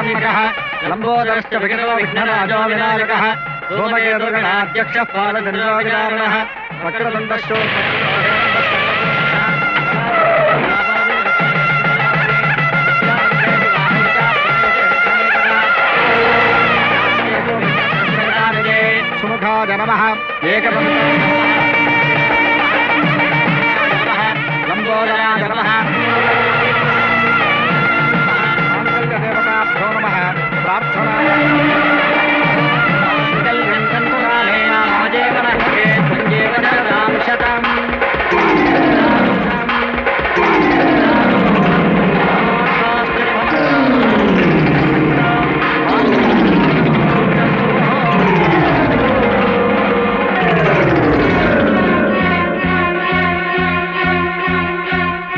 శ్రీరామాత్మకః లంబోదరశ్చ వికటో విఘ్నరాజో వినాయకః ధూమకేతుర్గణాధ్యక్షः పాలచంద్రోగిరావణः వక్రతుండశ్చో సుముఖాయ నమః లంబోదరాయ నమః మాంగళ్యదేవతాభ్యో నమః ప్రార్థనా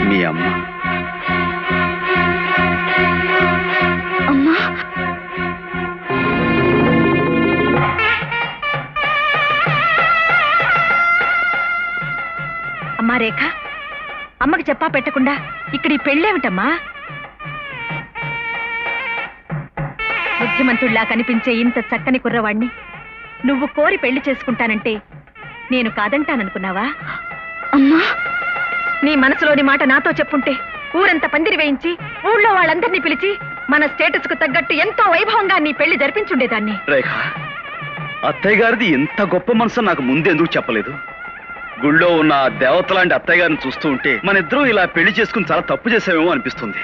మీ అమ్మ అమ్మా అమ్మా రేఖ, అమ్మకి చెప్పా పెట్టకుండా ఇక్కడ ఈ పెళ్ళేమిటమ్మా? బుద్ధిమంతుడిలా కనిపించే ఇంత చక్కని కుర్రవాణ్ణి నువ్వు కోరి పెళ్లి చేసుకుంటానంటే నేను కాదంటాననుకున్నావా? అమ్మా, నీ మనసులోని మాట నాతో చెప్పుంటే ఊరంతా పందిరి వేయించి ఊళ్ళో వాళ్ళందరినీ పిలిచి మన స్టేటస్ కు తగ్గట్టు ఎంతో వైభవంగా నీ పెళ్లి జరిపించుండేదాన్ని. రేఖ, అత్తయ్య గారిది ఎంత గొప్ప మనసు నాకు ముందెందుకు చెప్పలేదు? గుళ్ళో ఉన్న దేవత లాంటి అత్తయ్య గారిని చూస్తూ ఉంటే మన ఇద్దరం ఇలా పెళ్లి చేసుకుని చాలా తప్పు చేసామేమో అనిపిస్తుంది.